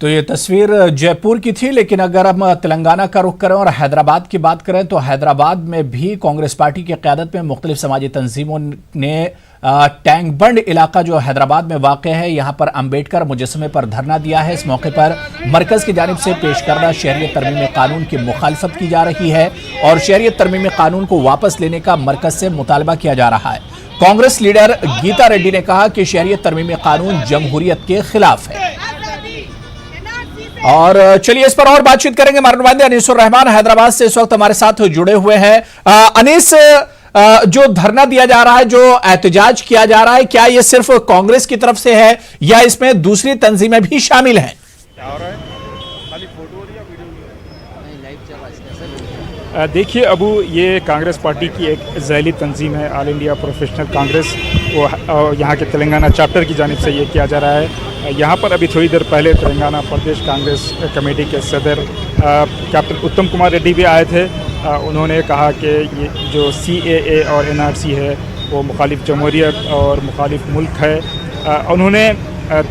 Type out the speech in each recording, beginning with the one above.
तो ये तस्वीर जयपुर की थी, लेकिन अगर हम तेलंगाना का रुख करें और हैदराबाद की बात करें तो हैदराबाद में भी कांग्रेस पार्टी की क़यादत में मुख्तलिफ समाजी तंजीमों ने टैंक बंड इलाका जो हैदराबाद में वाक़ है, यहाँ पर अंबेडकर मुजस्समे पर धरना दिया है। इस मौके पर मरकज़ की जानिब से पेश करदा शहरियत तरमीमी कानून की मुखालफत की जा रही है और शहरियत तरमीमी कानून को वापस लेने का मरकज़ से मुतालबा किया जा रहा है। कांग्रेस लीडर गीता रेड्डी ने कहा कि शहरियत तरमीमी कानून जमहूरियत के खिलाफ है। और चलिए इस पर और बातचीत करेंगे। हमारे नुमाइंदे अनीसुर रहमान हैदराबाद से इस वक्त हमारे साथ जुड़े हुए हैं। अनीस, जो धरना दिया जा रहा है, जो एहतजाज किया जा रहा है, क्या ये सिर्फ कांग्रेस की तरफ से है या इसमें दूसरी तंजीमें भी शामिल हैं? देखिए अबू, ये कांग्रेस पार्टी की एक ज़ैली तंजीम है, ऑल इंडिया प्रोफेशनल कांग्रेस, वो यहाँ के तेलंगाना चैप्टर की जानिब से ये किया जा रहा है। यहाँ पर अभी थोड़ी देर पहले तेलंगाना प्रदेश कांग्रेस कमेटी के सदर कैप्टन उत्तम कुमार रेड्डी भी आए थे। उन्होंने कहा कि ये जो CAA और NRC है वो मुखालिफ जमहूरियत और मुखालिफ मुल्क है। उन्होंने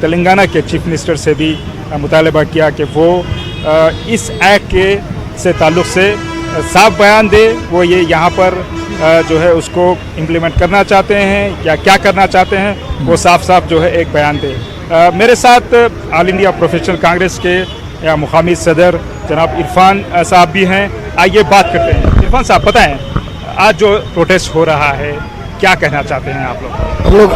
तेलंगाना के चीफ मिनिस्टर से भी मुतालबा किया कि वो इस एक्ट के से ताल्लुक़ से साफ बयान दे, वो ये यहाँ पर जो है उसको इम्प्लीमेंट करना चाहते हैं या क्या करना चाहते हैं, वो साफ साफ जो है एक बयान दे। मेरे साथ ऑल इंडिया प्रोफेशनल कांग्रेस के या मुकामी सदर जनाब इरफान साहब भी हैं। आइए बात करते हैं। इरफान साहब, बताएं आज जो प्रोटेस्ट हो रहा है क्या कहना चाहते हैं आप लोग?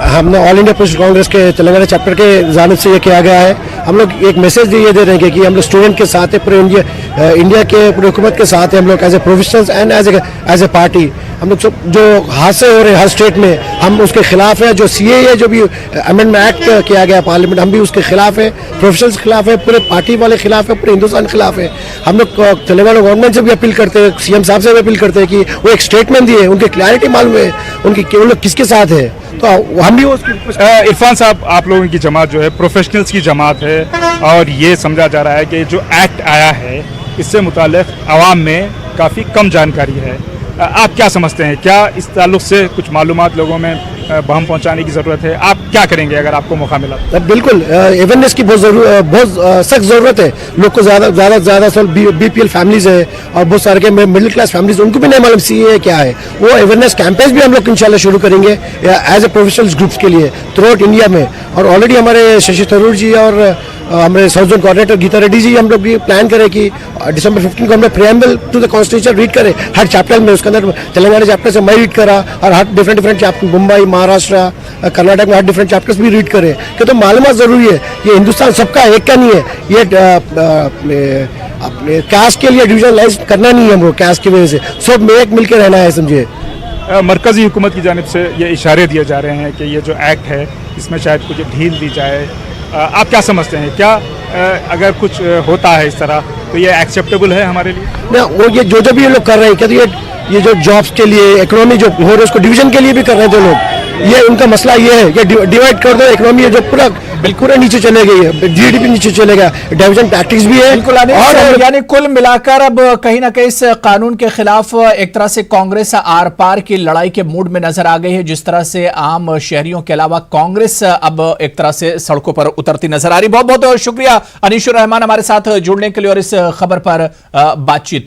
हमने ऑल इंडिया प्रोफेशनल कांग्रेस के तेलंगाना चैप्टर के जानिब से ये किया गया है। हम लोग एक मैसेज ये दे रहे हैं कि हम लोग स्टूडेंट के साथ है, पूरे इंडिया के पूरी हुकूमत के साथ है। हम लोग as a professionals and as a party हम लोग सब जो हादसे हो रहे हैं हर स्टेट में, हम उसके खिलाफ है। जो CAA जो भी अमेंडमेंट एक्ट किया गया पार्लियामेंट, हम भी उसके खिलाफ है, प्रोफेशनल्स के खिलाफ है, पूरे पार्टी वाले खिलाफ है, पूरे हिंदुस्तान के खिलाफ है। हम लोग तेलंगाना गवर्नमेंट से भी अपील करते हैं, CM साहब से भी अपील करते हैं कि वो एक स्टेटमेंट दिए, उनकी क्लैरिटी मालूम है उनकी उन लोग किसके साथ है। तो हम भी इरफान साहब, आप लोगों की जमात जो है प्रोफेशनल्स की जमात है और ये समझा जा रहा है कि जो एक्ट आया है इससे मुताल्लिक़ आवाम में काफ़ी कम जानकारी है। आप क्या समझते हैं, क्या इस ताल्लुक़ से कुछ मालूमात लोगों में बहम पहुंचाने की ज़रूरत है? आप क्या करेंगे अगर आपको मौका मिला? बिल्कुल अवेयरनेस की बहुत सख्त ज़रूरत है। लोग को ज़्यादा BPL फैमिलीज़ है और बहुत सारे के मिडिल क्लास फैमिलीज़, उनको भी नहीं मालूम CAA क्या है। वो अवेयरनेस कैंपेन भी हम लोग इंशाल्लाह शुरू करेंगे एज ए प्रोफेशनल्स ग्रुप्स के लिए थ्रू आउट इंडिया में। और ऑलरेडी हमारे शशि थरूर जी और हमारे south zone coordinator Geeta Reddy ji, हम लोग भी प्लान करें कि December 15 को हम लोग preamble to the constitution read करें हर चैप्टर में। उसके अंदर तेलंगाना चैप्टर से मैं रीड करा और हर डिफरेंट चैप्टर, मुंबई, महाराष्ट्र, कर्नाटक में हर डिफरेंट चैप्टर्स भी रीड करें, क्योंकि तो मालूमात ज़रूरी है। ये हिंदुस्तान सबका एक का नहीं है, ये अपने कास्ट के लिए डिविजनलाइज करना नहीं है हमको, कास्ट की वजह से सब में एक मिलकर रहना है, समझिए। मरकज़ी हुकूमत की जानिब से ये इशारे दिए जा रहे हैं कि ये जो एक्ट है इसमें शायद कुछ ढील दी जाए। आप क्या समझते हैं, क्या अगर कुछ होता है इस तरह तो ये एक्सेप्टेबल है हमारे लिए? ना, वो ये जो भी ये लोग कर रहे हैं, क्या ये जो जॉब्स के लिए, इकोनॉमी जो हो रही है उसको डिवीजन के लिए भी कर रहे थे लोग। ये उनका मसला ये है कि डिवाइड कर दो इकोनॉमी है जो पूरा बिल्कुल नीचे चले गई है, GDP नीचे चलेगा, डिवीजन टैक्टिक्स भी है। और यानी कुल मिलाकर अब कहीं ना कहीं इस कानून के खिलाफ एक तरह से कांग्रेस आर पार की लड़ाई के मूड में नजर आ गई है, जिस तरह से आम शहरियों के अलावा कांग्रेस अब एक तरह से सड़कों पर उतरती नजर आ रही। बहुत बहुत शुक्रिया अनीसुर रहमान हमारे साथ जुड़ने के लिए और इस खबर पर बातचीत